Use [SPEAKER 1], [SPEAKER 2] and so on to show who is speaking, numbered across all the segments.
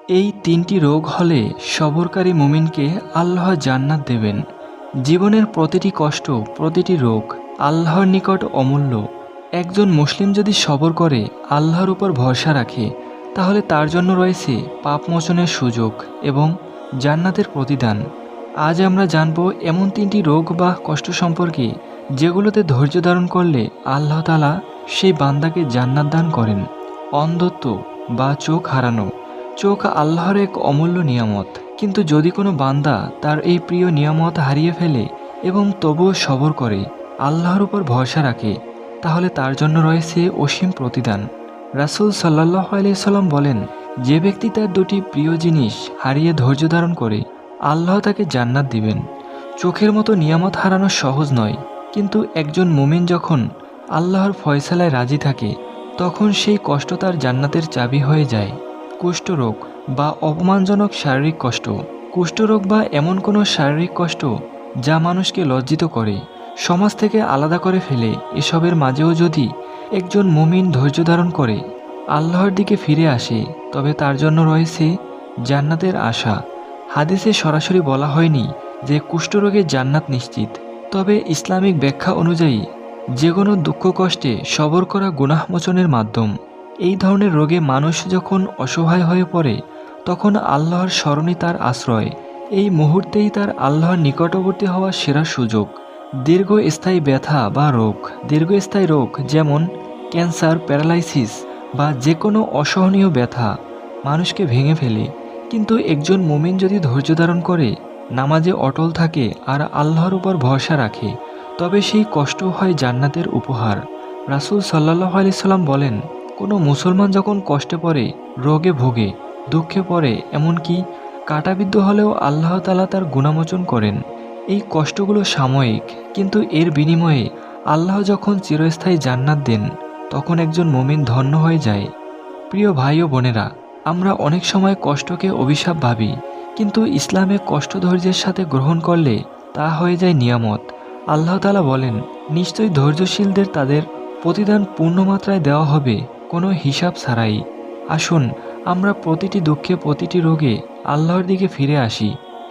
[SPEAKER 1] এই তিনটি রোগ হলে সবরকারী মুমিনকে আল্লাহ জান্নাত দেবেন। জীবনের প্রতিটি কষ্ট, প্রতিটি রোগ আল্লাহর নিকট অমূল্য। একজন মুসলিম যদি সবর করে, আল্লাহর উপর ভরসা রাখে, তাহলে তার জন্য রয়েছে পাপমোচনের সুযোগ এবং জান্নাতের প্রতিদান। আজ আমরা জানব এমন তিনটি রোগ বা কষ্ট সম্পর্কে যেগুলোতে ধৈর্য ধারণ করলে আল্লাহ তাআলা সেই বান্দাকে জান্নাত দান করেন। অন্ধত্ব বা চোখ হারানো। চোখ আল্লাহর এক অমূল্য নিয়ামত, কিন্তু যদি কোনো বান্দা তার এই প্রিয় নিয়ামত হারিয়ে ফেলে এবং তবুও সবর করে, আল্লাহর উপর ভরসা রাখে, তাহলে তার জন্য রয়েছে অসীম প্রতিদান। রাসূল সাল্লাল্লাহু আলাইহি সাল্লাম বলেন, যে ব্যক্তি তার দুটি প্রিয় জিনিস হারিয়ে ধৈর্য ধারণ করে, আল্লাহ তাকে জান্নাত দিবেন। চোখের মতো নিয়ামত হারানো সহজ নয়, কিন্তু একজন মুমিন যখন আল্লাহর ফয়সালায় রাজি থাকে, তখন সেই কষ্ট তার জান্নাতের চাবি হয়ে যায়। কুষ্ঠরোগ বা অপমানজনক শারীরিক কষ্ট। কুষ্ঠরোগ বা এমন কোনো শারীরিক কষ্ট যা মানুষকে লজ্জিত করে, সমাজ থেকে আলাদা করে ফেলে, এসবের মাঝেও যদি একজন মুমিন ধৈর্য ধারণ করে আল্লাহর দিকে ফিরে আসে, তবে তার জন্য রয়েছে জান্নাতের আশা। হাদিসে সরাসরি বলা হয়নি যে কুষ্ঠরোগের জান্নাত নিশ্চিত, তবে ইসলামিক ব্যাখ্যা অনুযায়ী যে কোনো দুঃখ কষ্টে সবর করা গুনাহমোচনের মাধ্যম। এই ধরনের রোগে মানুষ যখন অসহায় হয়ে পড়ে, তখন আল্লাহর স্মরণই তার আশ্রয়। এই মুহূর্তেই তার আল্লাহর নিকটবর্তী হওয়ার সেরা সুযোগ। দীর্ঘস্থায়ী ব্যথা বা রোগ। দীর্ঘস্থায়ী রোগ যেমন ক্যান্সার, প্যারালাইসিস বা যে কোনো অসহনীয় ব্যথা মানুষকে ভেঙে ফেলে, কিন্তু একজন মুমিন যদি ধৈর্য ধারণ করে, নামাজে অটল থাকে আর আল্লাহর উপর ভরসা রাখে, তবে সেই কষ্ট হয় জান্নাতের উপহার। রাসূল সাল্লাল্লাহু আলাইহি সাল্লাম বলেন, কোনো মুসলমান যখন কষ্টে পড়ে, রোগে ভোগে, দুঃখে পড়ে, এমনকি কাঁটাবিদ্ধ হলেও আল্লাহ তাআলা তার গুনাহমোচন করেন। এই কষ্টগুলো সাময়িক, কিন্তু এর বিনিময়ে আল্লাহ যখন চিরস্থায়ী জান্নাত দেন, তখন একজন মুমিন ধন্য হয়ে যায়। প্রিয় ভাই ও বোনেরা, আমরা অনেক সময় কষ্টকে অভিশাপ ভাবি, কিন্তু ইসলামে কষ্ট ধৈর্যের সাথে গ্রহণ করলে তা হয়ে যায় নিয়ামত। আল্লাহ তাআলা বলেন, নিশ্চয়ই ধৈর্যশীলদের তাদের প্রতিদান পূর্ণমাত্রায় দেওয়া হবে, কোনো হিসাব ছাড়াই। আসুন আমরা প্রতিটি দুঃখে, প্রতিটি রোগে আল্লাহর দিকে ফিরে আসি,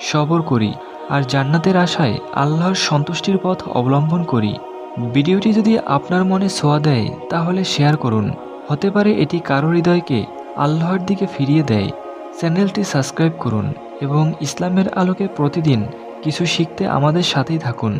[SPEAKER 1] সবর করি আর জান্নাতের আশায় আল্লাহর সন্তুষ্টির পথ অবলম্বন করি। ভিডিওটি যদি আপনার মনে ছোঁয়া দেয়, তাহলে শেয়ার করুন। হতে পারে এটি কারো হৃদয়কে আল্লাহর দিকে ফিরিয়ে দেয়। চ্যানেলটি সাবস্ক্রাইব করুন এবং ইসলামের আলোকে প্রতিদিন কিছু শিখতে আমাদের সাথেই থাকুন।